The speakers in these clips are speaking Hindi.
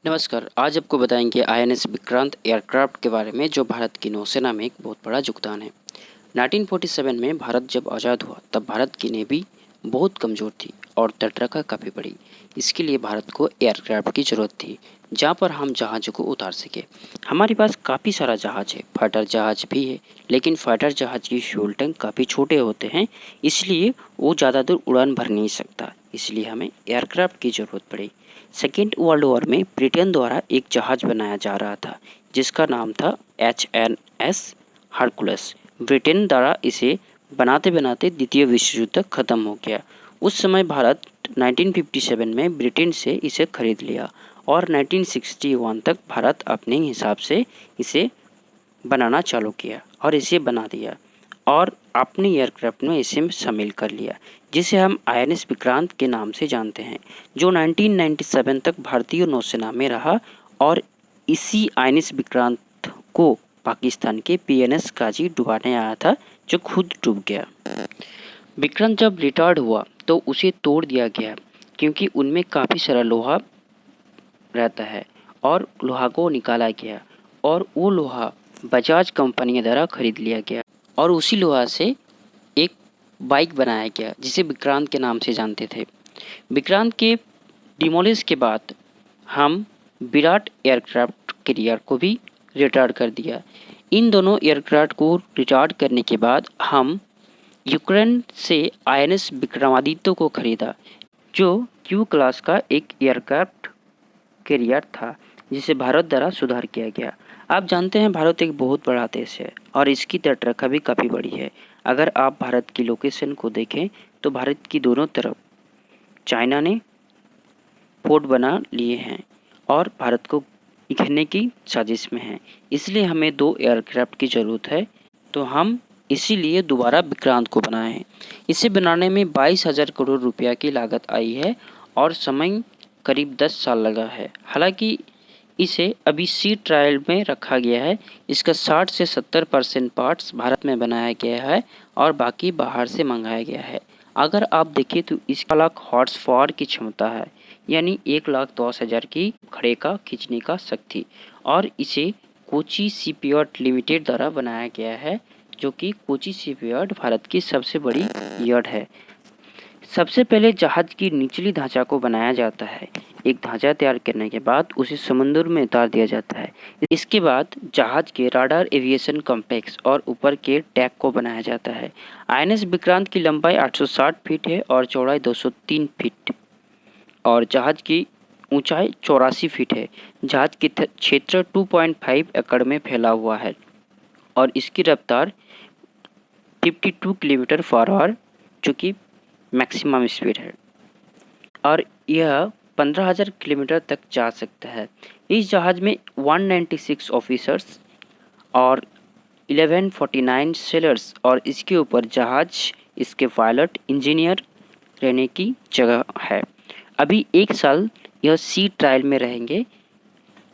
नमस्कार। आज आपको बताएंगे आईएनएस विक्रांत एयरक्राफ्ट के बारे में, जो भारत की नौसेना में एक बहुत बड़ा योगदान है। 1947 में भारत जब आज़ाद हुआ तब भारत की नेवी बहुत कमज़ोर थी और तटरक्षा काफ़ी बड़ी। इसके लिए भारत को एयरक्राफ्ट की ज़रूरत थी जहां पर हम जहाज़ों को उतार सके। हमारे पास काफ़ी सारा जहाज़ है, फाइटर जहाज़ भी है, लेकिन फाइटर जहाज़ की फ्यूल टैंक काफ़ी छोटे होते हैं, इसलिए वो ज़्यादा दूर उड़ान भर नहीं सकता। इसलिए हमें एयरक्राफ्ट की ज़रूरत पड़ी। सेकेंड वर्ल्ड वॉर में ब्रिटेन द्वारा एक जहाज़ बनाया जा रहा था जिसका नाम था HMS हरकुलस। ब्रिटेन द्वारा इसे बनाते बनाते द्वितीय विश्व युद्ध खत्म हो गया। उस समय भारत 1957 में ब्रिटेन से इसे खरीद लिया और 1961 तक भारत अपने हिसाब से इसे बनाना चालू किया और इसे बना दिया और अपने एयरक्राफ्ट में इसे शामिल कर लिया, जिसे हम आईएनएस विक्रांत के नाम से जानते हैं, जो 1997 तक भारतीय नौसेना में रहा। और इसी आईएनएस विक्रांत को पाकिस्तान के पीएनएस गाजी डुबाने आया था, जो खुद डूब गया। विक्रांत जब रिटायर्ड हुआ तो उसे तोड़ दिया गया क्योंकि उनमें काफ़ी सारा लोहा रहता है और लोहा को निकाला गया और वो लोहा बजाज कंपनी द्वारा खरीद लिया गया और उसी लोहा से एक बाइक बनाया गया जिसे विक्रांत के नाम से जानते थे। विक्रांत के डिमोलिश के बाद हम विराट एयरक्राफ्ट कैरियर को भी रिटायर कर दिया। इन दोनों एयरक्राफ्ट को रिटायर करने के बाद हम यूक्रेन से आईएनएस विक्रमादित्य को खरीदा, जो क्यू क्लास का एक एयरक्राफ्ट कैरियर था जिसे भारत द्वारा सुधार किया गया। आप जानते हैं भारत एक बहुत बड़ा देश है और इसकी तटरक्षा भी काफ़ी बड़ी है। अगर आप भारत की लोकेशन को देखें तो भारत की दोनों तरफ चाइना ने फोर्ट बना लिए हैं और भारत को घेरने की साजिश में है। इसलिए हमें दो एयरक्राफ्ट की ज़रूरत है, तो हम इसीलिए दोबारा विक्रांत को बनाए हैं। इसे बनाने में 22,000 करोड़ रुपया की लागत आई है और समय करीब 10 साल लगा है। हालांकि इसे अभी सी ट्रायल में रखा गया है। इसका 60 से 70% पार्ट्स भारत में बनाया गया है और बाकी बाहर से मंगाया गया है। अगर आप देखें तो इसका 1,00,000 हॉर्स पावर की क्षमता है, यानी 1,10,000 की घड़े का खींचने का शक्ति, और इसे कोची शिपयार्ड लिमिटेड द्वारा बनाया गया है, जो कि कोची शिपयार्ड भारत की सबसे बड़ी यार्ड है। सबसे पहले जहाज की निचली ढांचा को बनाया जाता है। एक ढांचा तैयार करने के बाद उसे समुद्र में उतार दिया जाता है। इसके बाद जहाज के राडार एविएशन कॉम्प्लेक्स और ऊपर के टैग को बनाया जाता है। आईएनएस विक्रांत की लंबाई 860 फीट है और चौड़ाई 203 फीट और जहाज की ऊंचाई 84 फीट है। जहाज की क्षेत्र 2.5 एकड़ में फैला हुआ है और इसकी रफ्तार 52 किलोमीटर पर आवर, जो कि मैक्सिमम स्पीड है, और यह 15,000 किलोमीटर तक जा सकता है। इस जहाज़ में 196 ऑफिसर्स और 1149 सेलर्स और इसके ऊपर जहाज, इसके पायलट, इंजीनियर रहने की जगह है। अभी 1 साल यह सी ट्रायल में रहेंगे।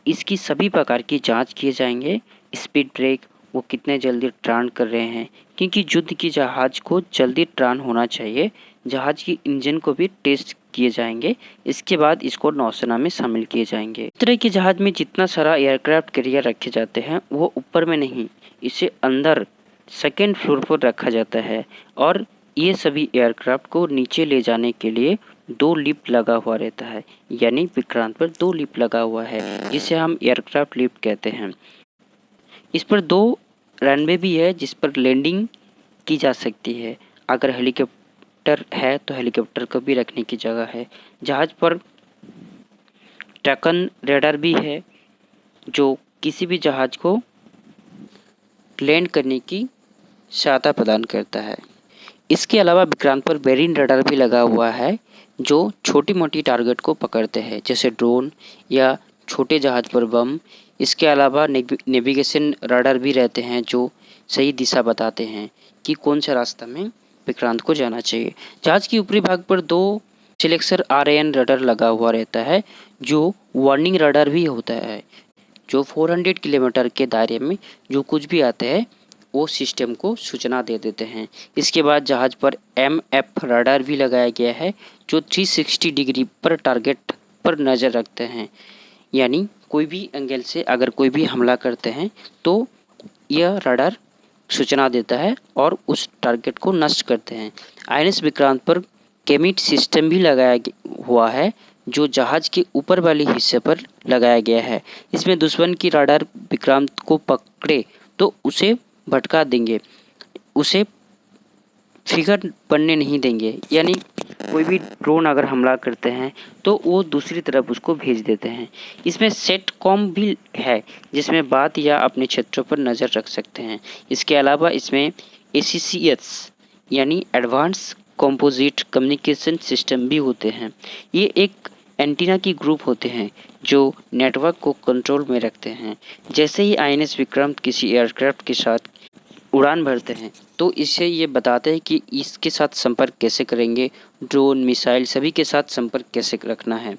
इसकी सभी प्रकार की जांच किए जाएंगे। स्पीड ब्रेक, वो कितने जल्दी टर्न कर रहे हैं, क्योंकि युद्ध की जहाज़ को जल्दी टर्न होना चाहिए। जहाज़ की इंजन को भी टेस्ट किए जाएंगे। इसके बाद इसको नौसेना में शामिल किए जाएंगे। इस तरह के जहाज़ में जितना सारा एयरक्राफ्ट कैरियर रखे जाते हैं वो ऊपर में नहीं, इसे अंदर सेकेंड फ्लोर पर रखा जाता है और ये सभी एयरक्राफ्ट को नीचे ले जाने के लिए 2 लिफ्ट लगा हुआ रहता है, यानी विक्रांत पर 2 लिफ्ट लगा हुआ है, जिसे हम एयरक्राफ्ट लिफ्ट कहते हैं। इस पर 2 रनवे भी है जिस पर लैंडिंग की जा सकती है। अगर हेलीकॉप्टर है तो हेलीकॉप्टर को भी रखने की जगह है। जहाज पर ट्रैकन रेडार भी है, जो किसी भी जहाज को लैंड करने की सहायता प्रदान करता है। इसके अलावा विक्रांत पर मेरीन रडार भी लगा हुआ है, जो छोटी मोटी टारगेट को पकड़ते हैं, जैसे ड्रोन या छोटे जहाज पर बम। इसके अलावा नेविगेशन रडार भी रहते हैं, जो सही दिशा बताते हैं कि कौन सा रास्ता में विक्रांत को जाना चाहिए। जहाज के ऊपरी भाग पर 2 सिलेक्सर RAN रडार लगा हुआ रहता है, जो वार्निंग रडार भी होता है, जो 400 किलोमीटर के दायरे में जो कुछ भी आते हैं वो सिस्टम को सूचना दे देते हैं। इसके बाद जहाज पर MF रडार भी लगाया गया है, जो 360 डिग्री पर टारगेट पर नज़र रखते हैं। यानी कोई भी एंगल से अगर कोई भी हमला करते हैं तो यह रडार सूचना देता है और उस टारगेट को नष्ट करते हैं। आईएनएस विक्रांत पर केमिट सिस्टम भी लगाया हुआ है जो जहाज के ऊपर वाले हिस्से पर लगाया गया है। इसमें दुश्मन की रडार विक्रांत को पकड़े तो उसे भटका देंगे, उसे फिगर बनने नहीं देंगे। यानी कोई भी ड्रोन अगर हमला करते हैं तो वो दूसरी तरफ उसको भेज देते हैं। इसमें सेट कॉम भी है जिसमें बात या अपने क्षेत्रों पर नज़र रख सकते हैं। इसके अलावा इसमें ACCS यानी एडवांस कंपोजिट कम्युनिकेशन सिस्टम भी होते हैं। ये एक एंटीना की ग्रुप होते हैं जो नेटवर्क को कंट्रोल में रखते हैं। जैसे ही आईएनएस विक्रांत किसी एयरक्राफ्ट के साथ उड़ान भरते हैं तो इससे ये बताते हैं कि इसके साथ संपर्क कैसे करेंगे, ड्रोन मिसाइल सभी के साथ संपर्क कैसे रखना है।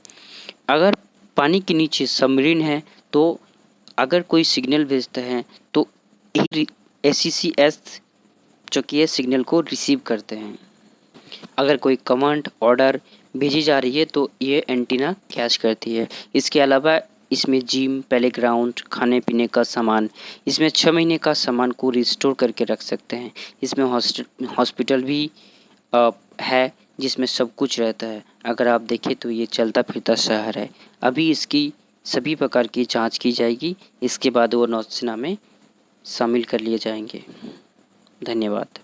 अगर पानी के नीचे सबमरीन है तो अगर कोई सिग्नल भेजते हैं तो ACCS जो कि ये सिग्नल को रिसीव करते हैं। अगर कोई कमांड ऑर्डर भेजी जा रही है तो ये एंटीना कैच करती है। इसके अलावा इसमें जिम, प्लेग्राउंड, खाने पीने का सामान, इसमें 6 महीने का सामान को रिस्टोर करके रख सकते हैं। इसमें हॉस्पिटल भी है जिसमें सब कुछ रहता है। अगर आप देखें तो ये चलता फिरता शहर है। अभी इसकी सभी प्रकार की जांच की जाएगी, इसके बाद वो नौसेना में शामिल कर लिए जाएंगे। धन्यवाद।